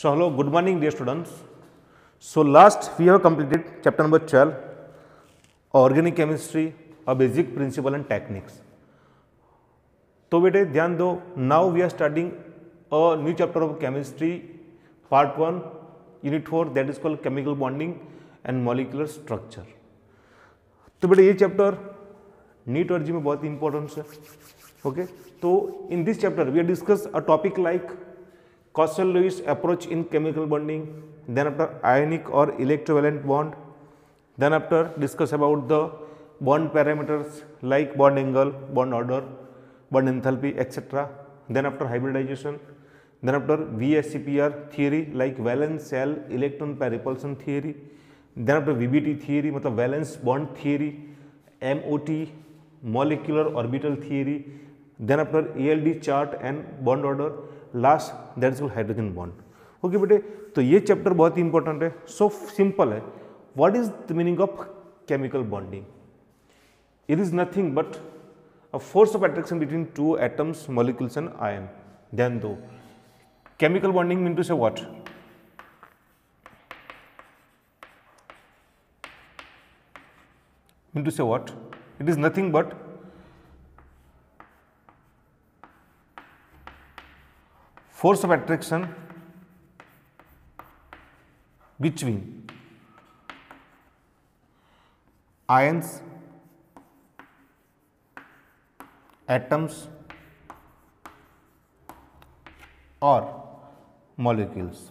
So hello, good morning dear students. So last we have completed chapter number 12, organic chemistry, a basic principle and techniques. तो बेटे ध्यान दो, now we are studying a new chapter of chemistry, part 1, unit 4, that is called chemical bonding and molecular structure. तो बेटे ये chapter NEET और जी में बहुत इंपॉर्टेंट है. ओके, तो in this chapter we are discuss a topic like Clausius-Lewis approach in chemical bonding, then after ionic or electrovalent bond, then after discuss about the bond parameters like bond angle, bond order, bond enthalpy, etc. Then after hybridization, then after VSEPR theory like valence shell electron pair repulsion theory, then after VBT theory मतलब valence bond theory, MOT molecular orbital theory, then after ALD chart and bond order, last that is called hydrogen bond. Okay बेटे, तो ये chapter बहुत ही important है. So simple है. What is the meaning of chemical bonding? It is nothing but a force of attraction between two atoms, molecules and ion. ध्यान दो, chemical bonding mean to से what? Mean to से what? It is nothing but force of attraction between ions, atoms or molecules.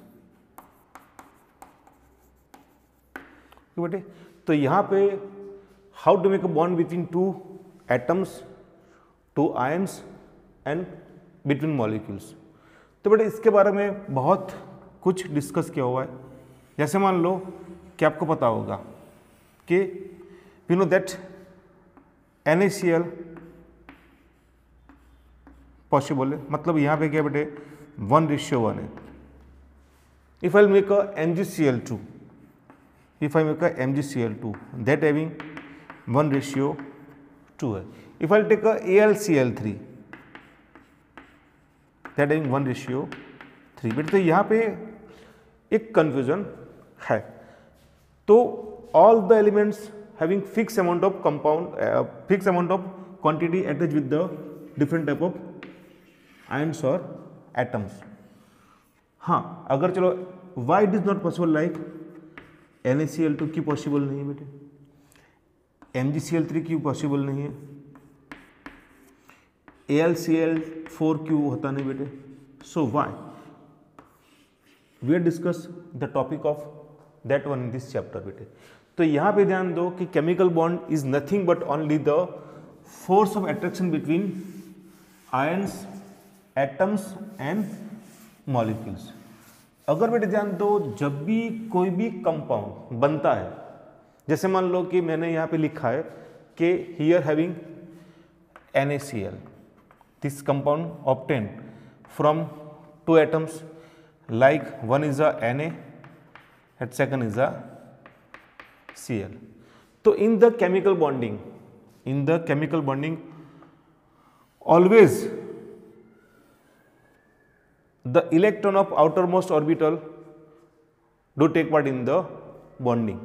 बेटे, तो यहाँ पे how to make a bond between two atoms, two ions and between molecules. तो बेटे इसके बारे में बहुत कुछ डिस्कस किया हुआ है. जैसे मान लो कि आपको पता होगा कि we know that NaCl possible है. मतलब यहाँ पे क्या बेटे 1:1 है. If I make a MgCl2, if I make a MgCl2 that having 1:2 है. If I take a AlCl3 that having 1:3. बेटे तो यहाँ पे एक कंफ्यूजन है. तो all the elements having fix amount of compound, fix amount of quantity attach with the different type of ions और atoms. हाँ, अगर चलो why it is not possible like NaCl2 क्यों पॉसिबल नहीं है बेटे? MgCl3 क्यों पॉसिबल नहीं है? AlCl4 क्यों होता नहीं बेटे? So why we are discuss the topic of that one in this chapter बेटे. तो यहाँ पे ध्यान दो कि chemical bond is nothing but only the force of attraction between ions, atoms and molecules. अगर बेटे ध्यान दो, जब भी कोई भी कंपाउंड बनता है, जैसे मान लो कि मैंने यहाँ पे लिखा है कि here having NaCl, this compound obtained from two atoms, like one is a Na and second is a Cl. So in the chemical bonding, always the electron of outermost orbital do take part in the bonding.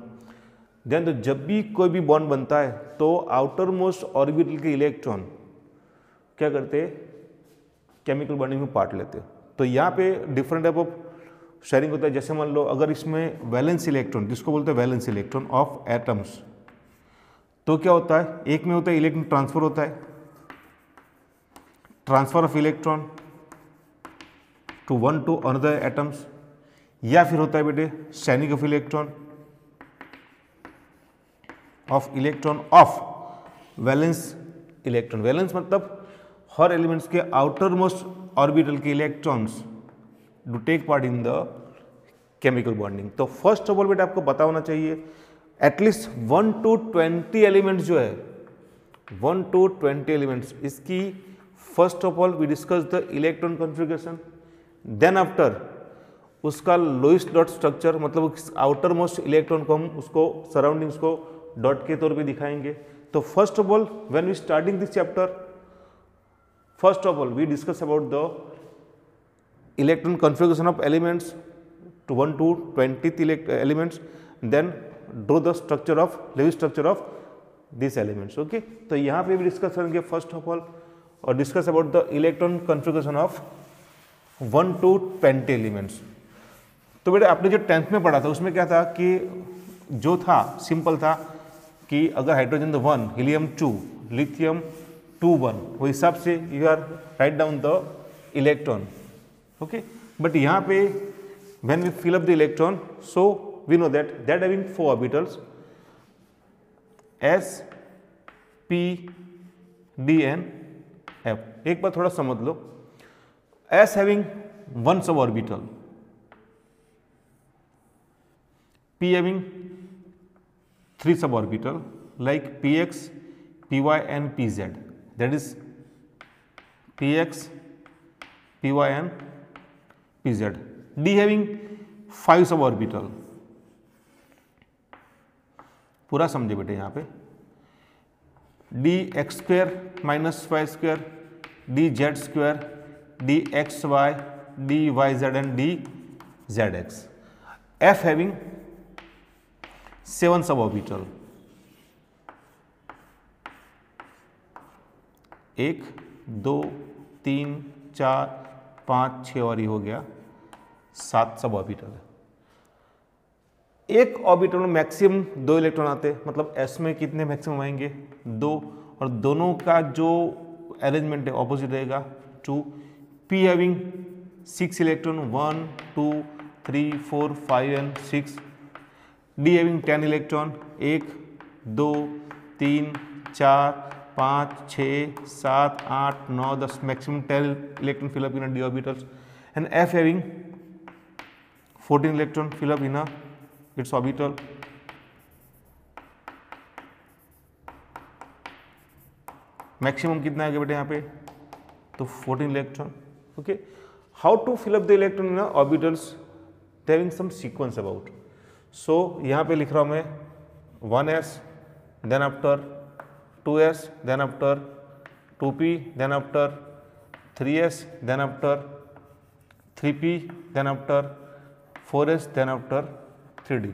ध्यान दो, जब भी कोई भी bond बनता है तो outer most orbital के इलेक्ट्रॉन क्या करते हैं? केमिकल बॉन्डिंग में पार्ट लेते हैं. तो यहाँ पे डिफरेंट टाइप ऑफ शेयरिंग होता है. जैसे मान लो अगर इसमें वैलेंस इलेक्ट्रॉन, जिसको बोलते हैं वैलेंस इलेक्ट्रॉन ऑफ एटम्स, तो क्या होता है? एक में होता है इलेक्ट्रॉन ट्रांसफर होता है, transfer of electron to one to another atoms, या फिर होता है बेटे sharing of electron of valence electron. Valence मतलब हर एलिमेंट्स के आउटर मोस्ट ऑर्बिटल के electrons do take part in the chemical bonding. तो फर्स्ट ऑफ ऑल बेटा आपको पता होना चाहिए एटलीस्ट 1 to 20 एलिमेंट्स जो है, 1 to 20 एलिमेंट्स, इसकी first of all we discuss the electron configuration, then after उसका लोएस्ट डॉट स्ट्रक्चर, मतलब आउटर मोस्ट इलेक्ट्रॉन को हम उसको सराउंडिंग्स को डॉट के तौर पे दिखाएंगे. तो first of all when we starting this chapter, first of all we discuss about the electron configuration of elements, to 1 to 20th elements, then draw the structure of Lewis structure of these elements. Okay, तो यहाँ पे भी discuss करेंगे first of all और discuss about the electron configuration of 1 to 20 elements. तो बेटा आपने जो 10th में पढ़ा था उसमें क्या था कि जो था सिंपल था कि अगर हाइड्रोजन 1, हीलियम 2, लिथियम 2 1, वो हिसाब से you are write down the electron. Okay, but यहाँ पे when we fill up the electron, so we know that having 4 orbitals s, p, d and f। एक बार थोड़ा समझ लो, s having 1 suborbital, p having 3 suborbital like px, py and pz, that is px, py and pz। d having 5 suborbital, पूरा समझे बेटे यहाँ पे, d x square minus y square, d z square, d x y, d y z and d z x. F having 7 suborbital, 1 2 3 4 5 6 और ये हो गया 7 sub orbital है। एक ऑर्बिटल में मैक्सिमम 2 इलेक्ट्रॉन आते हैं, मतलब एस में कितने मैक्सिमम आएंगे 2, और दोनों का जो अरेंजमेंट है ऑपोजिट रहेगा 2। P having 6 electron 1 2 3 4 5 and 6। D having 10 electron 1 2 3 4 5 6 7 8 9 10, maximum 10 electron fill up in D orbitals. And F having 14 electron fill up in its orbital। Maximum कितना है बेटे यहाँ पे, तो 14 electron. Okay, how to fill up the electron in orbitals, they having some sequence about. So यहाँ पे लिख रहा हूँ मैं 1s, then after 2s, then after 2p, then after 3s, then after 3p, then after 4s, then after 3d।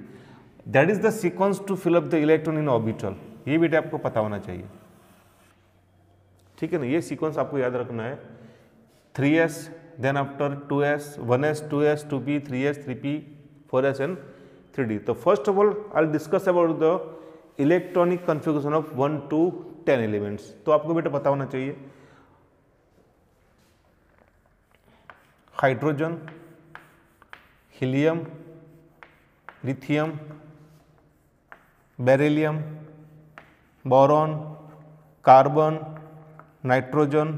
That is the sequence to fill up the electron in orbital. ये बेटे आपको पता होना चाहिए, ठीक है ना, ये सीक्वेंस आपको याद रखना है। 3s, then after 2s, 1s, 2s, 2p, 3s, 3p, 4s and 3d। तो first of all I discuss about the electronic configuration of 1 to 10 elements. तो आपको बेटा पता होना चाहिए hydrogen, helium, lithium, beryllium, boron, carbon, nitrogen,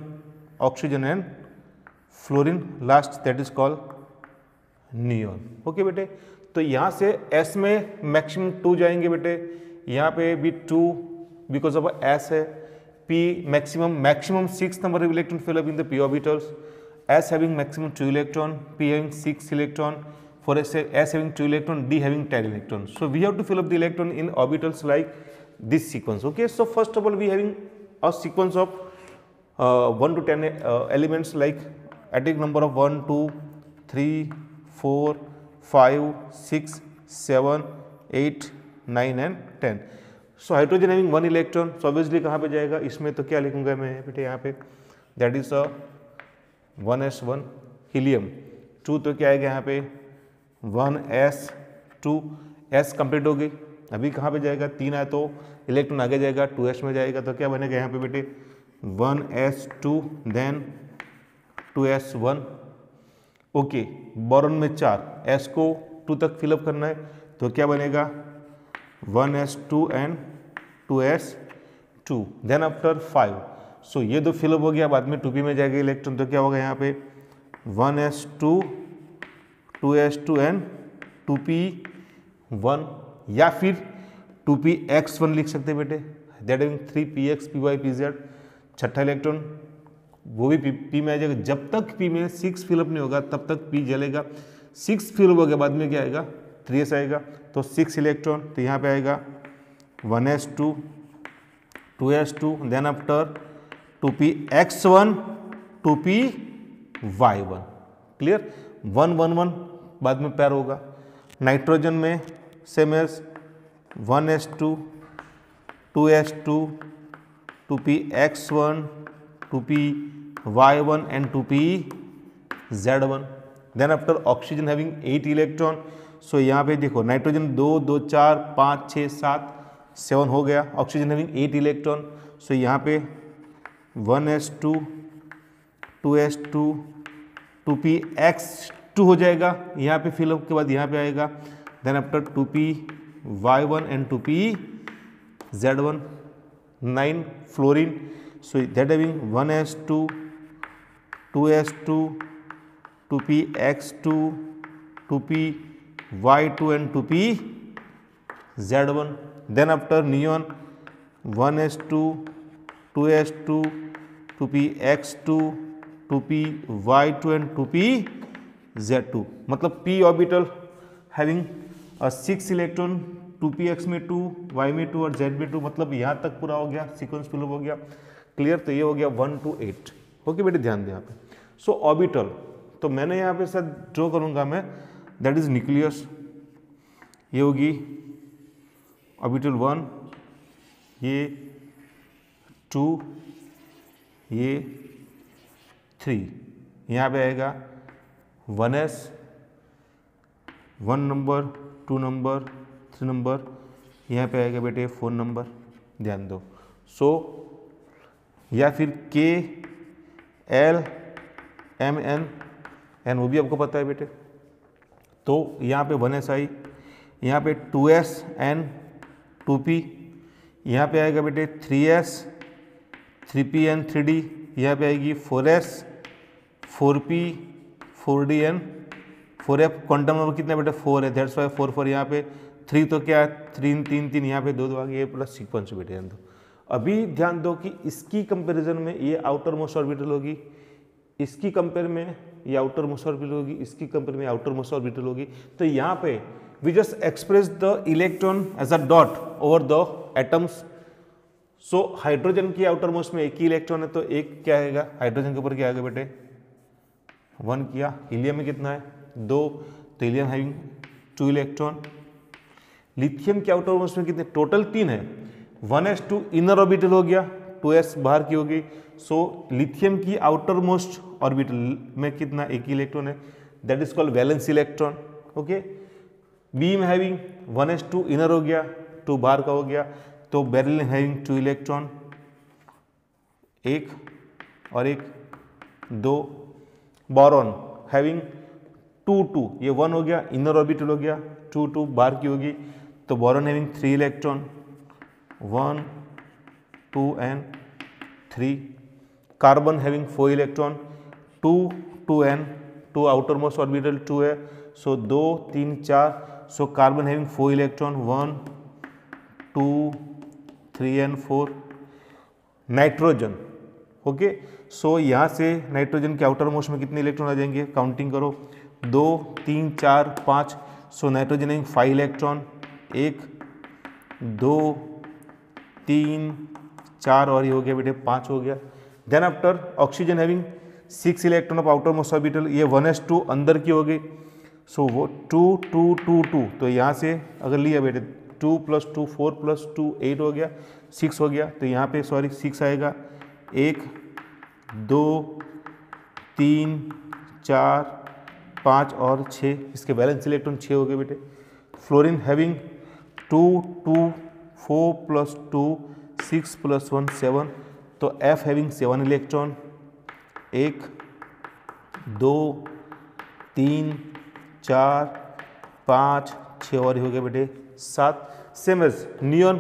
oxygen and fluorine, last that is called neon. Okay बेटे, तो यहाँ से S में मैक्सिमम 2 जाएंगे बेटे, यहाँ पे भी 2 बिकॉज ऑफ S है। P maximum 6 number of electron fill up in the p orbitals, S having maximum 2 electron, P having 6 electron, for S having 2 electron, D having 10 electron. So we have to fill up the electron in orbitals like this sequence. Okay, so first of all we having a sequence of 1 to 10 elements like atomic number of 1 2 3 4 5 6 7 8 9 and 10. So hydrogen having 1 electron, so obviously कहाँ पे जाएगा, इसमें तो क्या लिखूंगा मैं बेटे यहाँ पे, that is 1s1। हीलियम 2 तो क्या आएगा यहाँ पे 1s2, s कंप्लीट हो गई, अभी कहाँ पे जाएगा 3 आया तो इलेक्ट्रॉन आगे जाएगा 2s में जाएगा, तो क्या बनेगा यहाँ पे बेटे 1s2 then 2s1। Okay, boron में 4, s को 2 तक फिलअप करना है, तो क्या बनेगा 1s2 and 2s2 then after 5। सो ये दो फिलअप हो गया, बाद में 2p में जाएगा इलेक्ट्रॉन, तो क्या होगा यहाँ पे 1s2 2s2 एंड 2p1, या फिर 2px1 लिख सकते हैं बेटे, that having 3px py pz। छठा इलेक्ट्रॉन वो भी p में आ जाएगा, जब तक p में 6 फिलअप नहीं होगा तब तक p जलेगा। 6 फिलअप हो गया, बाद में क्या आएगा 3s आएगा, तो 6 इलेक्ट्रॉन, तो यहाँ पे आएगा 1s2 2s2 then after 2px1 2py1। Clear, 1 1 1 बाद में पैर होगा। नाइट्रोजन में same as 1s2 2s2 2px1 2py1 and 2pz1। Then after oxygen having 8 electron. So यहाँ पे देखो नाइट्रोजन 2 2 4 5 6 7 7 हो गया, ऑक्सीजन हैविंग 8 इलेक्ट्रॉन। सो यहाँ पे 1s2 2s2 2px2 हो जाएगा, यहाँ पे फिलअप के बाद यहाँ पे आएगा। Then after 2py1 and 2pz1 9 fluorine. So that having 1s2 2s2 2px2 2py2 and 2pz1। then after neon 1s2 2s2 2px2 2py2 and 2pz2। मतलब p orbital having 6 electron 2px में 2 y में 2 और z में 2। मतलब यहाँ तक पूरा हो गया, सीक्वेंस फिलअप हो गया। क्लियर? तो ये हो गया 1 to 8। ओके बेटे, ध्यान दें यहाँ पे। सो ऑर्बिटल तो मैंने यहाँ पे शायद ड्रॉ करूँगा मैं, दैट इज न्यूक्लियस। ये होगी ऑर्बिटल 1, ये 2, ये 3। यहाँ पे आएगा 1s 1 नंबर 2 नंबर 3 नंबर, यहाँ पे आएगा बेटे 4 नंबर। ध्यान दो। सो या फिर K L M N N वो भी आपको पता है बेटे। तो यहाँ पे 1s आई, यहाँ पे 2s एन 2p, यहाँ पे आएगा बेटे 3s 3p एन 3d, यहाँ पे आएगी 4s 4p 4d N 4f। Quantum number कितना बेटे 4 है, दैट्स वाई 4 4। यहाँ पे 3 तो क्या है 3 3 3, यहाँ पे 2 2 आ गया, ये प्लस सीक्वेंस बेटे। ध्यान दो। अभी ध्यान दो कि इसकी कंपैरिजन में ये आउटर मोस्ट ऑर्बिटल होगी, इसकी कंपेयर में ये आउटर मोस्ट ऑर्बिटल होगी, इसकी कंपेयर में आउटर मोस्ट ऑर्बिटल होगी। तो यहाँ पे we just express the electron as a dot over the atoms. So hydrogen की आउटर मोस्ट में एक ही इलेक्ट्रॉन है, तो एक क्या आएगा हाइड्रोजन के ऊपर क्या आएगा बेटे 1 किया। हीलियम में कितना है 2, तो हीलियम हैविंग 2 इलेक्ट्रॉन। लिथियम की आउटर मोस्ट में कितने टोटल 3 है। 1s2 इनर ऑर्बिटल हो गया, 2s बाहर की होगी। सो लिथियम की आउटर मोस्ट ऑर्बिटल में कितना एक ही इलेक्ट्रॉन है, that is called valence electron. Okay, beam having 1s2 inner हो गया, 2 बाहर का हो गया, तो बेरिलियम हैविंग 2 इलेक्ट्रॉन, 1 और 1 2। बोरॉन हैविंग 2 2, ये 1 हो गया, इनर ऑर्बिटल हो गया, 2 2 बाहर की होगी, तो boron having 3 electron 1 2 and 3। Carbon having 4 electron 2 2 and 2 outer most orbital 2 है, so 2 3 4। So carbon having 4 electron 1 2 3 and 4। Nitrogen okay, so यहाँ से नाइट्रोजन के आउटर मोस्ट में कितने इलेक्ट्रॉन आ जाएंगे, काउंटिंग करो 2 3 4 5। सो नाइट्रोजन हैविंग 5 इलेक्ट्रॉन, 1 2 3 4 और ये हो गया बेटे 5 हो गया। Then after oxygen having 6 electron of outer most orbital, ये 1s2 अंदर की हो गई। सो वो 2 2 2 2, तो यहाँ से अगर लिया बेटे 2 + 2 4 + 2 8 हो गया, 6 हो गया, तो यहाँ पे सॉरी 6 आएगा। 1 2 3 4 5 और 6, इसके बैलेंस इलेक्ट्रॉन 6 हो गए बेटे। फ्लोरीन हैविंग 2 2 4 + 2 6 + 1 7, तो F हैविंग 7 इलेक्ट्रॉन, 1 2 3 4 5 6 और हो गया बेटे 7। सेम एज नियॉन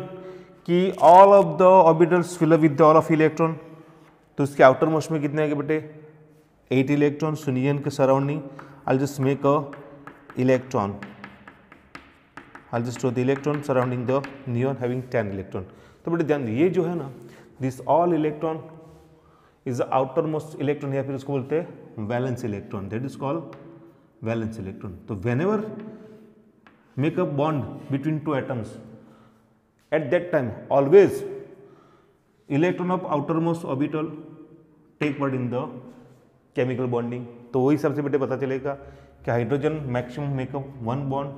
की all of the orbitals fill up with the all of electron, तो इसके आउटर मोस्ट में कितने आएंगे बेटे 8 इलेक्ट्रॉन। सो नियॉन के surrounding I just make a electron, I just draw the electron surrounding the neon having 10 electron. तो बेटे ध्यान ये जो है ना, this all electron is the outer most electron, या फिर उसको बोलते हैं valence electron, that is called valence electron. तो whenever make a bond between 2 atoms, at that time always electron of outer most orbital take part in the chemical bonding. तो वही सबसे बेटे पता चलेगा कि hydrogen maximum make up 1 bond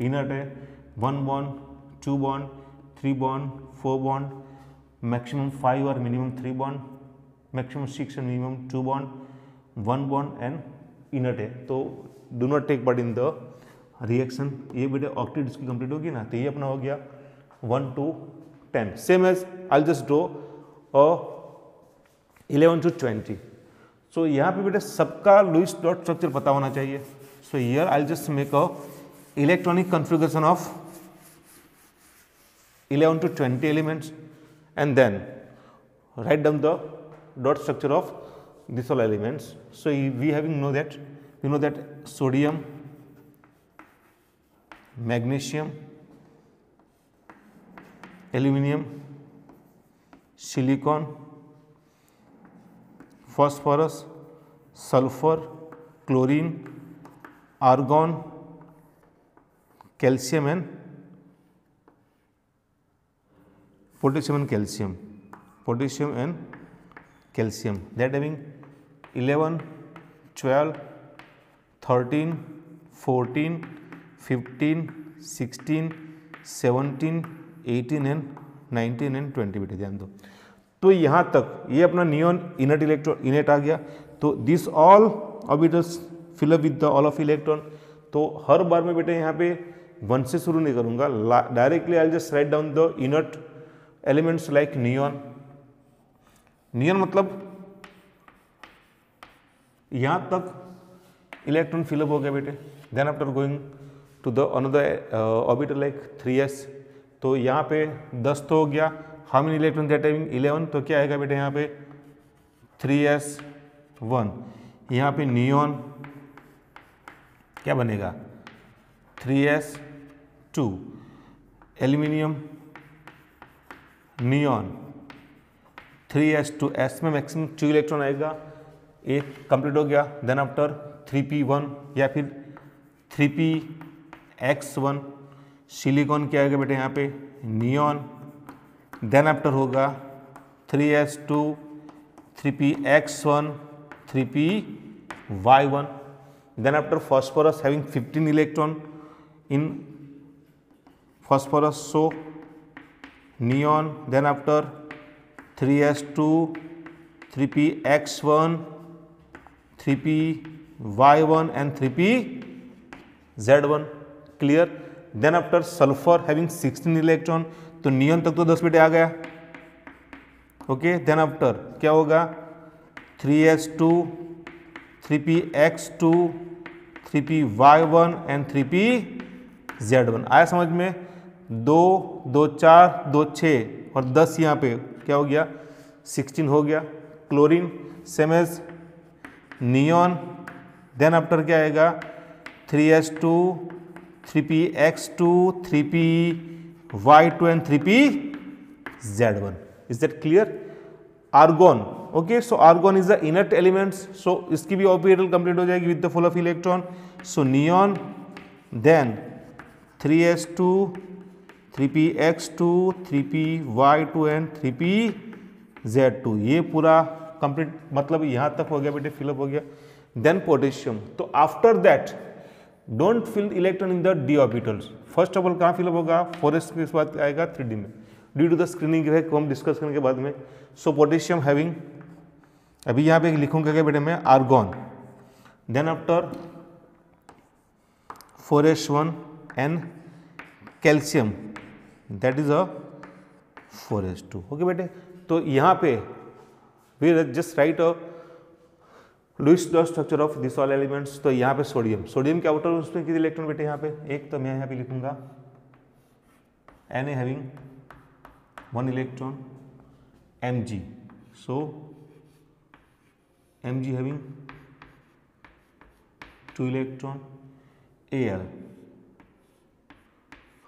inert है, 1 bond, 2 bond, 3 bond, 4 bond, maximum 5 और minimum 3 bond, maximum 6 and minimum 2 bond, 1 bond and inert है। तो do not take part in the reaction. ये बेटे ऑक्टेट इसकी कंप्लीट होगी ना, तो ये अपना हो गया 1 to 10। Same as I just draw a 11 to 20। So यहाँ पे बेटे सबका लुईस डॉट स्ट्रक्चर पता होना चाहिए। So here I just make a electronic configuration of 11 to 20 elements and then write down the dot structure of these all elements. So we know that sodium, magnesium, aluminum, silicon, phosphorus, sulfur, chlorine, argon, calcium and potassium and calcium, that having 11, 12, 13, 14, 15, 16, 17, 18 and 19 and 20 बेटे ध्यान दो। तो यहाँ तक ये अपना neon inert electron inert आ गया। तो this all orbitals fill up with the all of electron. तो हर बार में बेटे यहाँ पे 1 से शुरू नहीं करूँगा, directly I just write down the inert elements like neon. Neon मतलब यहाँ तक इलेक्ट्रॉन फिलअप हो गया बेटे। Then after going to the another orbital like 3s, तो यहाँ पे 10 तो हो गया। How many electron that having 11, तो क्या आएगा बेटे यहाँ पे 3s1। यहाँ पे नियॉन क्या बनेगा 3s2, aluminium neon 3s2, s में मैक्सिमम 2 इलेक्ट्रॉन आएगा, एक कंप्लीट हो गया। देन आफ्टर 3p1 या फिर 3px1, सिलिकॉन क्या आएगा बेटे यहाँ पे नियॉन। देन आफ्टर होगा 3s2, 3px1, 3py1। Then after phosphorus having 15 electron in phosphorus, so neon। then after 3s2, 3px1, 3py1 and 3pz1 क्लियर। देन आफ्टर सल्फर हैविंग 16 इलेक्ट्रॉन, तो नियॉन तक तो 10 बेटे आ गया। ओके, देन आफ्टर क्या होगा 3s2, 3px2, 3py1 and 3pz1 आया समझ में। 2, 2, 4, 2, 6 और 10 यहाँ पे क्या हो गया 16 हो गया। Chlorine same as neon. Then after क्या आएगा 3s2, 3px2, 3py2 and 3pz1। Is that clear. Argon, okay, so argon is the inert elements, so इसकी भी ऑर्बिटल कंप्लीट हो जाएगी with the full of electron. So neon, then 3s2, 3px2, 3py2 and 3pz2, ये पूरा complete मतलब यहाँ तक हो गया बेटे, फिलअप हो गया। देन पोटेशियम, तो after that don't fill electron in the d orbitals. First of all कहाँ फिलअप होगा 4s के बाद आएगा 3d में, ड्यू टू द स्क्रीनिंग है को हम डिस्कस करने के बाद में। सो पोटेशियम हैविंग, अभी यहाँ पे लिखूंगा क्या बेटे मैं argon. Then after 4s1 and calcium that is a 4s2। Okay बेटे, तो यहाँ पे we just write a Lewis dot structure of this all elements. तो यहाँ पे सोडियम, सोडियम के आउटर उसमें कितने इलेक्ट्रॉन बेटे यहाँ पे एक, तो मैं यहाँ पे लिखूंगा Na having 1 electron, Mg, so Mg having 2 electron, Al,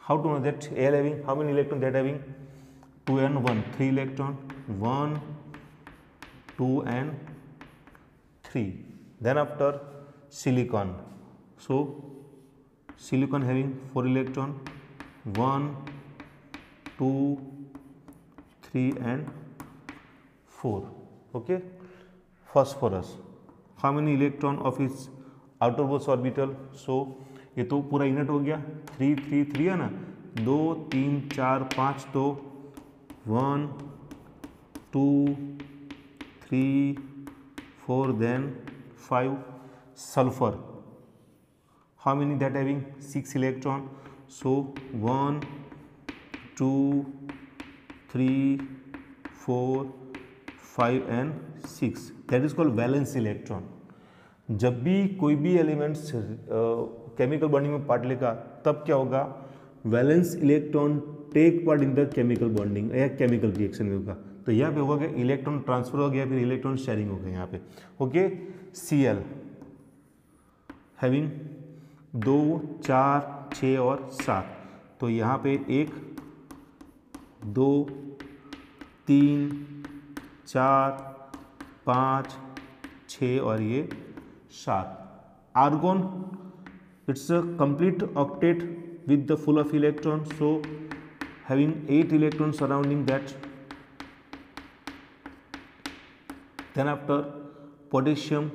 how to know that Al having how many electron, that having 2 and 1, 3 electron, 1, 2 and 3. Then after silicon, so silicon having 4 electron, 1, 2, 3 and 4. Okay, phosphorus, how many electron of its outer most orbital. So ये तो पूरा unit हो गया, 3 3 3 है ना, 2 3 4 5, तो 1 2 3 4 then 5 sulfur. How many that having? 6 electron. So 1 2 3 4 5 and 6, that is called valence electron. जब भी कोई भी एलिमेंट्स केमिकल बॉन्डिंग में पार्ट लेगा तब क्या होगा, valence electron take part in the chemical bonding या केमिकल रिएक्शन में होगा। तो यहाँ पे होगा कि इलेक्ट्रॉन ट्रांसफर हो गया, फिर इलेक्ट्रॉन शेयरिंग हो गया यहाँ पे। ओके, Cl हैविंग 2 4 6 और 7, तो यहाँ पे 1 2 3 4 5 6 और ये 7। Argon, it's a complete octet with the full of electrons, so having 8 electrons surrounding that. Then after potassium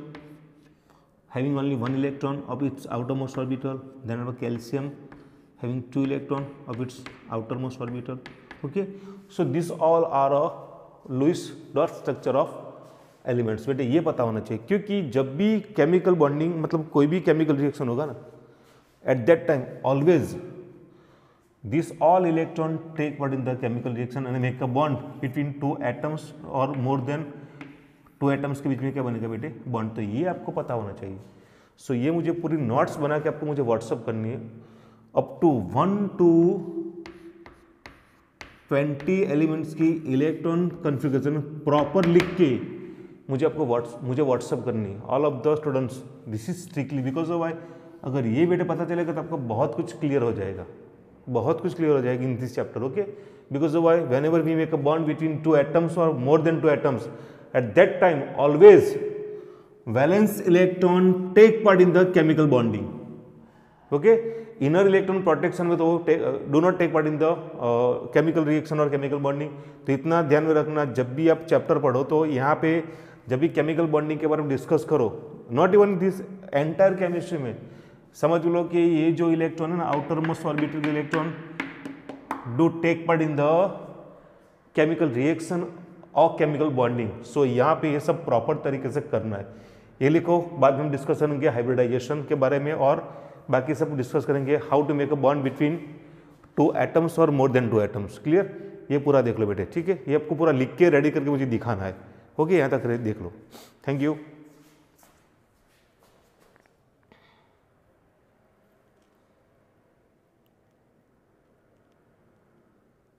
having only 1 electron of its outermost orbital. Then after calcium having 2 electron of its outermost orbital. Okay, so this all are a Lewis dot structure of elements. बेटे ये पता होना चाहिए, क्योंकि जब भी chemical bonding मतलब कोई भी केमिकल रिएक्शन होगा ना, at that time always this all electron take part in the chemical reaction and make a bond between 2 atoms और मोर देन 2 एटम्स के बीच में क्या बनेगा बेटे, बॉन्ड। तो ये आपको पता होना चाहिए। सो ये मुझे पूरी नोट्स बना के आपको मुझे व्हाट्सअप करनी है, अप टू 1 to 20 एलिमेंट्स की इलेक्ट्रॉन कन्फिगरेशन प्रॉपर लिख के मुझे व्हाट्सअप करनी है, all of the students. This is strictly because of why, अगर ये बेटे पता चलेगा तो आपको बहुत कुछ क्लियर हो जाएगा, बहुत कुछ क्लियर हो जाएगी in this chapter. Okay, because of why, when we make a bond between 2 atoms और more than 2 atoms, at that time always valence electron take part in the chemical bonding. Okay, inner electron protection में तो do not take part in the chemical reaction और chemical bonding. तो इतना ध्यान में रखना, जब भी आप चैप्टर पढ़ो तो यहाँ पे जब भी केमिकल बॉन्डिंग के बारे में डिस्कस करो, not even this entire chemistry में, समझ लो कि ये जो इलेक्ट्रॉन है ना, outer most orbital electron do take part in the chemical reaction और केमिकल बॉन्डिंग। सो यहाँ पे ये सब प्रॉपर तरीके से करना है। ये लिखो, बाद में हम डिस्कस करेंगे हाइब्रिडाइजेशन के बारे में और बाकी सब डिस्कस करेंगे how to make a bond between 2 atoms और मोर देन 2 एटम्स। क्लियर, ये पूरा देख लो बेटे, ठीक है। ये आपको पूरा लिख के रेडी करके मुझे दिखाना है। ओके, यहाँ तक देख लो। Thank you.